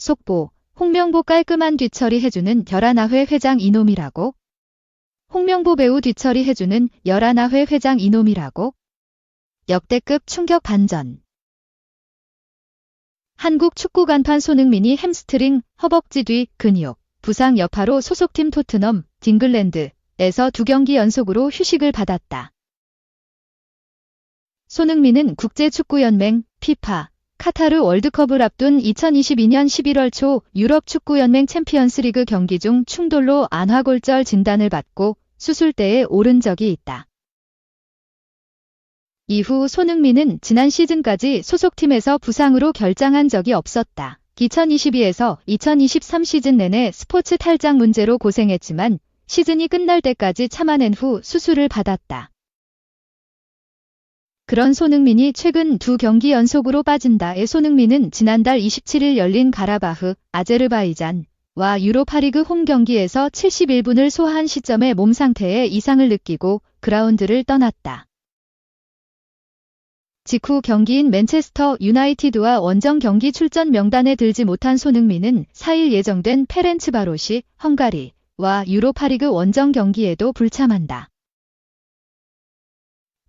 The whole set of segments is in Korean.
속보, 홍명보 깔끔한 뒤처리 해주는 11회 회장 이놈이라고? 홍명보 배우 뒤처리 해주는 11회 회장 이놈이라고? 역대급 충격 반전. 한국 축구 간판 손흥민이 햄스트링, 허벅지 뒤 근육, 부상 여파로 소속팀 토트넘, 잉글랜드에서 2경기 연속으로 휴식을 받았다. 손흥민은 국제축구연맹, 피파, 카타르 월드컵을 앞둔 2022년 11월 초 유럽 축구연맹 챔피언스리그 경기 중 충돌로 안화골절 진단을 받고 수술대에 오른 적이 있다. 이후 손흥민은 지난 시즌까지 소속팀에서 부상으로 결장한 적이 없었다. 2022에서 2023 시즌 내내 스포츠 탈장 문제로 고생했지만 시즌이 끝날 때까지 참아낸 후 수술을 받았다. 그런 손흥민이 최근 2경기 연속으로 빠진다에 손흥민은 지난달 27일 열린 가라바흐, 아제르바이잔과 유로파리그 홈 경기에서 71분을 소화한 시점에 몸 상태에 이상을 느끼고 그라운드를 떠났다. 직후 경기인 맨체스터 유나이티드와 원정 경기 출전 명단에 들지 못한 손흥민은 4일 예정된 페렌츠바로시, 헝가리와 유로파리그 원정 경기에도 불참한다.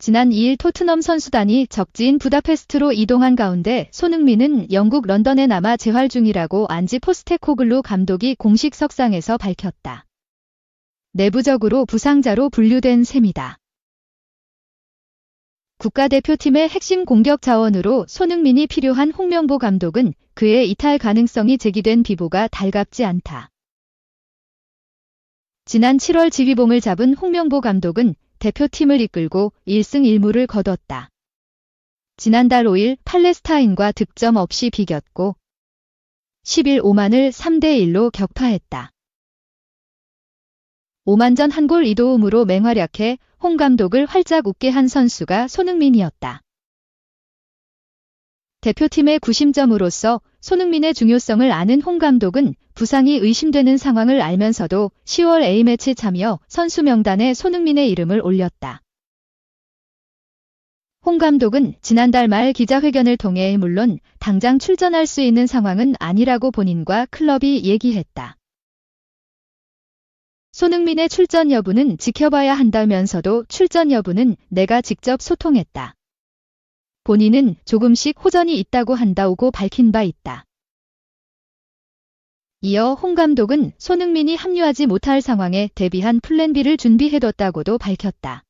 지난 2일 토트넘 선수단이 적지인 부다페스트로 이동한 가운데 손흥민은 영국 런던에 남아 재활 중이라고 안지 포스테코글루 감독이 공식 석상에서 밝혔다. 내부적으로 부상자로 분류된 셈이다. 국가대표팀의 핵심 공격 자원으로 손흥민이 필요한 홍명보 감독은 그의 이탈 가능성이 제기된 비보가 달갑지 않다. 지난 7월 지휘봉을 잡은 홍명보 감독은 대표팀을 이끌고 1승 1무를 거뒀다. 지난달 5일 팔레스타인과 득점 없이 비겼고 10일 오만을 3대1로 격파했다. 오만전 한 골 2도움으로 맹활약해 홍 감독을 활짝 웃게 한 선수가 손흥민이었다. 대표팀의 구심점으로서 손흥민의 중요성을 아는 홍 감독은 부상이 의심되는 상황을 알면서도 10월 A매치 참여 선수 명단에 손흥민의 이름을 올렸다. 홍 감독은 지난달 말 기자회견을 통해 물론 당장 출전할 수 있는 상황은 아니라고 본인과 클럽이 얘기했다. 손흥민의 출전 여부는 지켜봐야 한다면서도 출전 여부는 내가 직접 소통했다. 본인은 조금씩 호전이 있다고 한다고 밝힌 바 있다. 이어 홍 감독은 손흥민이 합류하지 못할 상황에 대비한 플랜 B를 준비해뒀다고도 밝혔다.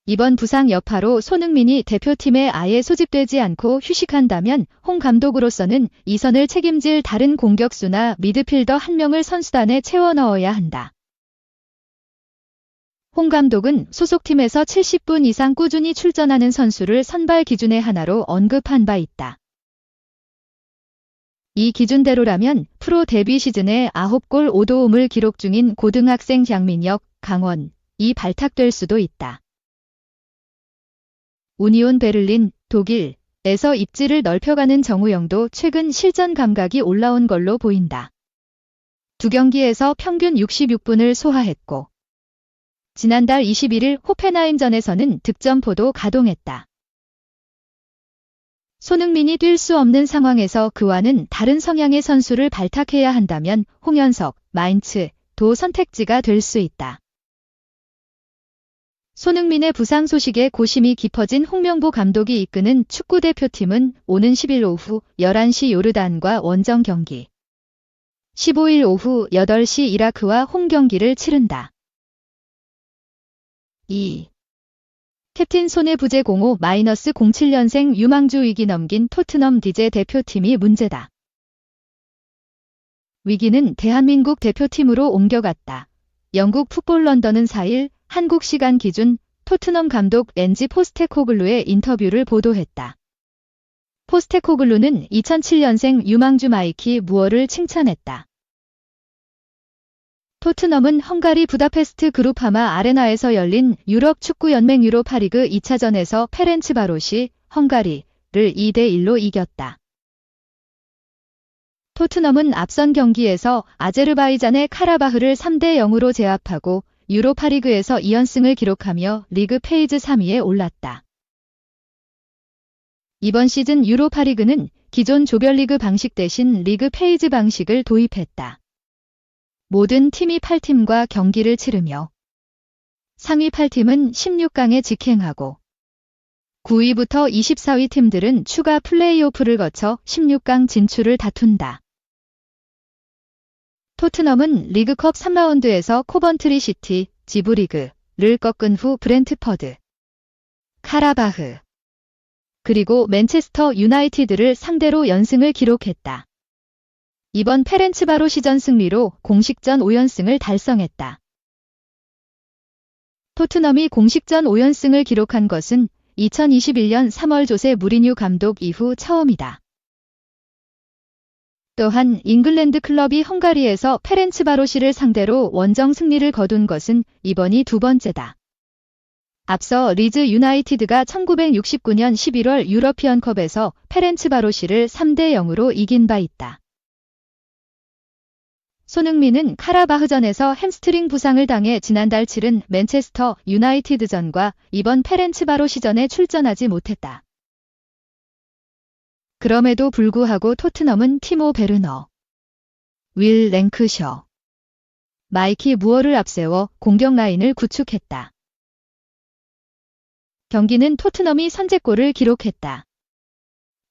이번 부상 여파로 손흥민이 대표팀에 아예 소집되지 않고 휴식한다면 홍 감독으로서는 이 선을 책임질 다른 공격수나 미드필더 한 명을 선수단에 채워 넣어야 한다. 홍 감독은 소속팀에서 70분 이상 꾸준히 출전하는 선수를 선발 기준의 하나로 언급한 바 있다. 이 기준대로라면 프로 데뷔 시즌에 9골 5도움을 기록 중인 고등학생 장민혁, 강원이 발탁될 수도 있다. 우니온 베를린, 독일에서 입지를 넓혀가는 정우영도 최근 실전 감각이 올라온 걸로 보인다. 2경기에서 평균 66분을 소화했고 지난달 21일 호펜하임전에서는 득점포도 가동했다. 손흥민이 뛸 수 없는 상황에서 그와는 다른 성향의 선수를 발탁해야 한다면 홍현석, 마인츠도 선택지가 될 수 있다. 손흥민의 부상 소식에 고심이 깊어진 홍명보 감독이 이끄는 축구대표팀은 오는 10일 오후 11시 요르단과 원정 경기, 15일 오후 8시 이라크와 홈 경기를 치른다. 2. 캡틴 손의 부재 05-07년생 유망주 위기 넘긴 토트넘 디제 대표팀이 문제다. 위기는 대한민국 대표팀으로 옮겨갔다. 영국 풋볼 런던은 4일 한국 시간 기준 토트넘 감독 안지 포스테코글루의 인터뷰를 보도했다. 포스테코글루는 2007년생 유망주 마이키 무어를 칭찬했다. 토트넘은 헝가리 부다페스트 그룹하마 아레나에서 열린 유럽 축구연맹 유로파리그 2차전에서 페렌츠바로시, 헝가리를 2대1로 이겼다. 토트넘은 앞선 경기에서 아제르바이잔의 카라바흐를 3대0으로 제압하고 유로파리그에서 2연승을 기록하며 리그 페이즈 3위에 올랐다. 이번 시즌 유로파리그는 기존 조별리그 방식 대신 리그 페이즈 방식을 도입했다. 모든 팀이 8팀과 경기를 치르며 상위 8팀은 16강에 직행하고 9위부터 24위 팀들은 추가 플레이오프를 거쳐 16강 진출을 다툰다. 토트넘은 리그컵 3라운드에서 코번트리 시티, 지브리그를 꺾은 후 브렌트퍼드, 카라바흐, 그리고 맨체스터 유나이티드를 상대로 연승을 기록했다. 이번 페렌츠바로시전 승리로 공식전 5연승을 달성했다. 토트넘이 공식전 5연승을 기록한 것은 2021년 3월 조세 무리뉴 감독 이후 처음이다. 또한 잉글랜드 클럽이 헝가리에서 페렌츠바로시를 상대로 원정 승리를 거둔 것은 이번이 두 번째다. 앞서 리즈 유나이티드가 1969년 11월 유러피언컵에서 페렌츠바로시를 3대 0으로 이긴 바 있다. 손흥민은 카라바흐전에서 햄스트링 부상을 당해 지난달 치른 맨체스터 유나이티드전과 이번 페렌츠바로시전에 출전하지 못했다. 그럼에도 불구하고 토트넘은 티모 베르너, 윌 랭크셔, 마이키 무어를 앞세워 공격 라인을 구축했다. 경기는 토트넘이 선제골을 기록했다.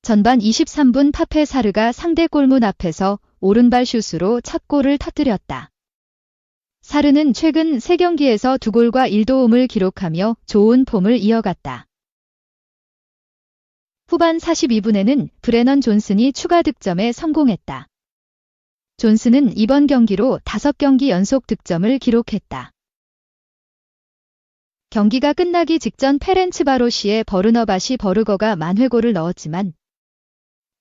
전반 23분 파페 사르가 상대 골문 앞에서 오른발 슛으로 첫 골을 터뜨렸다. 사르는 최근 3경기에서 2골과 1도움을 기록하며 좋은 폼을 이어갔다. 후반 42분에는 브레넌 존슨이 추가 득점에 성공했다. 존슨은 이번 경기로 5경기 연속 득점을 기록했다. 경기가 끝나기 직전 페렌츠바로시의 버르너바시 버르거가 만회골을 넣었지만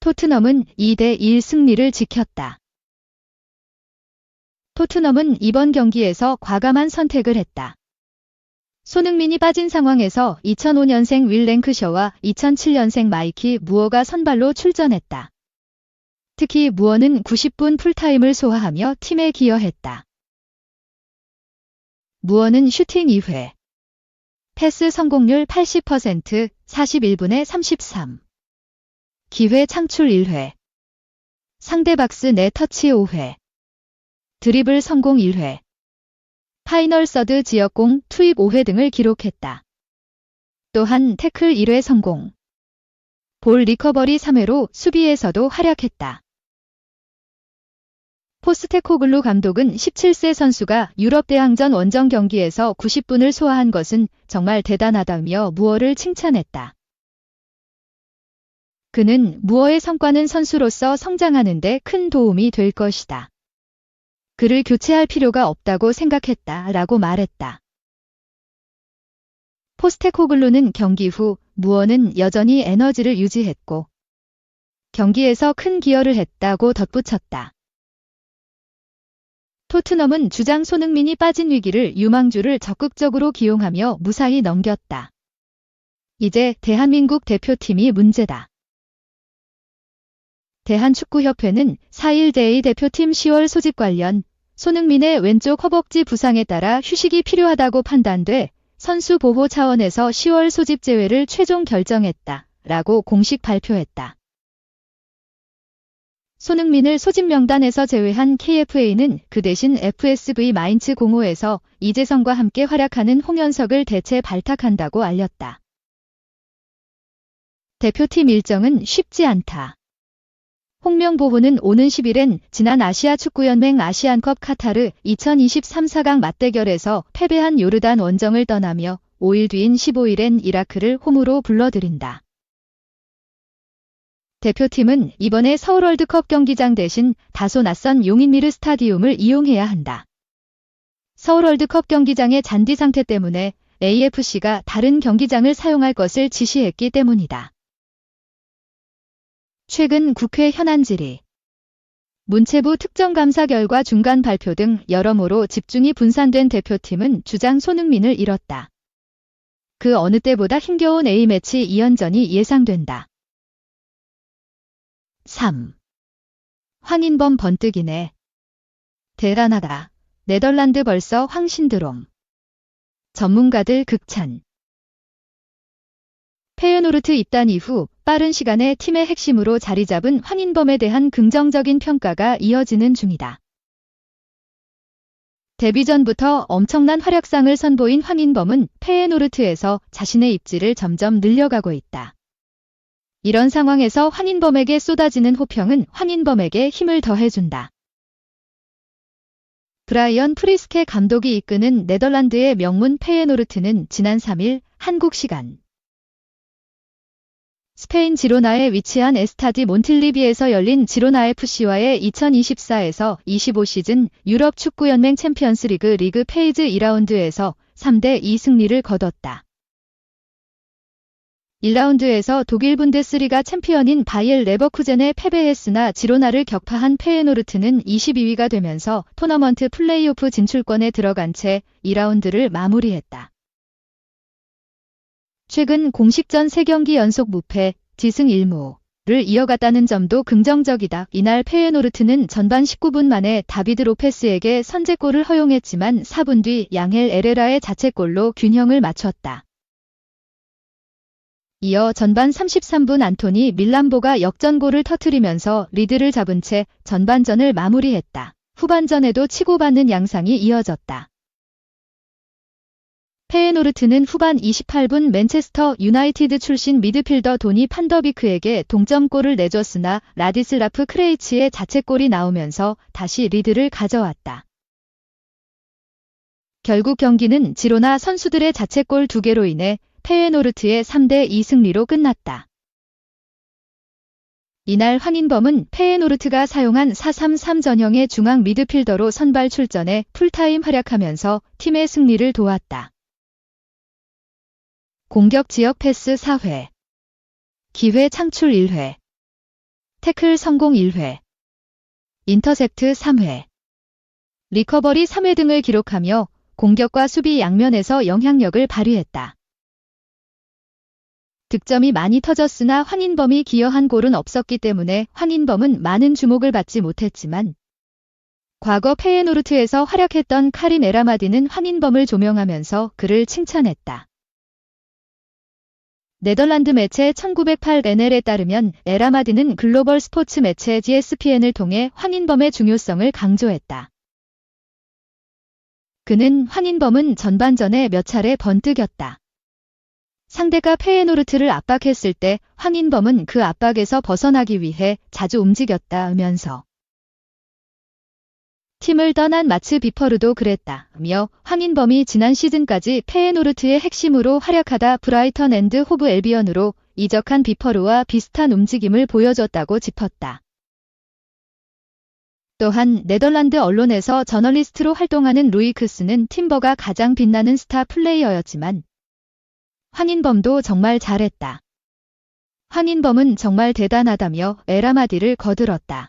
토트넘은 2대1 승리를 지켰다. 토트넘은 이번 경기에서 과감한 선택을 했다. 손흥민이 빠진 상황에서 2005년생 윌 랭크셔와 2007년생 마이키 무어가 선발로 출전했다. 특히 무어는 90분 풀타임을 소화하며 팀에 기여했다. 무어는 슈팅 2회, 패스 성공률 80%, 41분에 33, 기회 창출 1회, 상대 박스 내 터치 5회, 드리블 성공 1회, 파이널 서드 지역공 투입 5회 등을 기록했다. 또한 태클 1회 성공, 볼 리커버리 3회로 수비에서도 활약했다. 포스테코글루 감독은 17세 선수가 유럽 대항전 원정 경기에서 90분을 소화한 것은 정말 대단하다며 무어를 칭찬했다. 그는 무어의 성과는 선수로서 성장하는 데 큰 도움이 될 것이다. 그를 교체할 필요가 없다고 생각했다 라고 말했다. 포스테코글루는 경기 후 무어는 여전히 에너지를 유지했고 경기에서 큰 기여를 했다고 덧붙였다. 토트넘은 주장 손흥민이 빠진 위기를 유망주를 적극적으로 기용하며 무사히 넘겼다. 이제 대한민국 대표팀이 문제다. 대한축구협회는 4일 대A 대표팀 10월 소집 관련 손흥민의 왼쪽 허벅지 부상에 따라 휴식이 필요하다고 판단돼 선수 보호 차원에서 10월 소집 제외를 최종 결정했다 라고 공식 발표했다. 손흥민을 소집 명단에서 제외한 KFA는 그 대신 FSV 마인츠 05에서 이재성과 함께 활약하는 홍현석을 대체 발탁한다고 알렸다. 대표팀 일정은 쉽지 않다. 홍명보호는 오는 10일엔 지난 아시아축구연맹 아시안컵 카타르 2023 4강 맞대결에서 패배한 요르단 원정을 떠나며 5일 뒤인 15일엔 이라크를 홈으로 불러들인다. 대표팀은 이번에 서울 월드컵 경기장 대신 다소 낯선 용인미르 스타디움을 이용해야 한다. 서울 월드컵 경기장의 잔디 상태 때문에 AFC가 다른 경기장을 사용할 것을 지시했기 때문이다. 최근 국회 현안 질의, 문체부 특정감사 결과 중간 발표 등 여러모로 집중이 분산된 대표팀은 주장 손흥민을 잃었다. 그 어느 때보다 힘겨운 A매치 2연전이 예상된다. 3. 황인범 번뜩이네. 대단하다. 네덜란드 벌써 황신드롬. 전문가들 극찬. 페여노르트 입단 이후 빠른 시간에 팀의 핵심으로 자리 잡은 황인범에 대한 긍정적인 평가가 이어지는 중이다. 데뷔 전부터 엄청난 활약상을 선보인 황인범은 페예노르트에서 자신의 입지를 점점 늘려가고 있다. 이런 상황에서 황인범에게 쏟아지는 호평은 황인범에게 힘을 더해준다. 브라이언 프리스케 감독이 이끄는 네덜란드의 명문 페예노르트는 지난 3일 한국 시간 스페인 지로나에 위치한 에스타디 몬틸리비에서 열린 지로나 FC와의 2024에서 25 시즌 유럽 축구연맹 챔피언스 리그 페이즈 2라운드에서 3대2 승리를 거뒀다. 1라운드에서 독일 분데스리가 챔피언인 바이엘 레버쿠젠에 패배했으나 지로나를 격파한 페예노르트는 22위가 되면서 토너먼트 플레이오프 진출권에 들어간 채 2라운드를 마무리했다. 최근 공식전 3경기 연속 무패, 지승 1무를 이어갔다는 점도 긍정적이다. 이날 페예노르트는 전반 19분 만에 다비드 로페스에게 선제골을 허용했지만 4분 뒤 양헬 에레라의 자책골로 균형을 맞췄다. 이어 전반 33분 안토니 밀란보가 역전골을 터뜨리면서 리드를 잡은 채 전반전을 마무리했다. 후반전에도 치고받는 양상이 이어졌다. 페예노르트는 후반 28분 맨체스터 유나이티드 출신 미드필더 도니 판더비크에게 동점골을 내줬으나 라디슬라프 크레이치의 자책골이 나오면서 다시 리드를 가져왔다. 결국 경기는 지로나 선수들의 자책골 2개로 인해 페예노르트의 3대2 승리로 끝났다. 이날 황인범은 페예노르트가 사용한 4-3-3 전형의 중앙 미드필더로 선발 출전해 풀타임 활약하면서 팀의 승리를 도왔다. 공격 지역 패스 4회, 기회 창출 1회, 태클 성공 1회, 인터셉트 3회, 리커버리 3회 등을 기록하며 공격과 수비 양면에서 영향력을 발휘했다. 득점이 많이 터졌으나 황인범이 기여한 골은 없었기 때문에 황인범은 많은 주목을 받지 못했지만 과거 페예노르트에서 활약했던 카림 에라마디는 황인범을 조명하면서 그를 칭찬했다. 네덜란드 매체 1908 NL에 따르면 에라마디는 글로벌 스포츠 매체 GSPN을 통해 황인범의 중요성을 강조했다. 그는 황인범은 전반전에 몇 차례 번뜩였다. 상대가 페예노르트를 압박했을 때 황인범은 그 압박에서 벗어나기 위해 자주 움직였다면서 팀을 떠난 마츠 비퍼르도 그랬다며 황인범이 지난 시즌까지 페예노르트의 핵심으로 활약하다 브라이턴 앤드 호브 앨비언으로 이적한 비퍼르와 비슷한 움직임을 보여줬다고 짚었다. 또한 네덜란드 언론에서 저널리스트로 활동하는 루이 크스는 팀버가 가장 빛나는 스타 플레이어였지만 황인범도 정말 잘했다. 황인범은 정말 대단하다며 에라마디를 거들었다.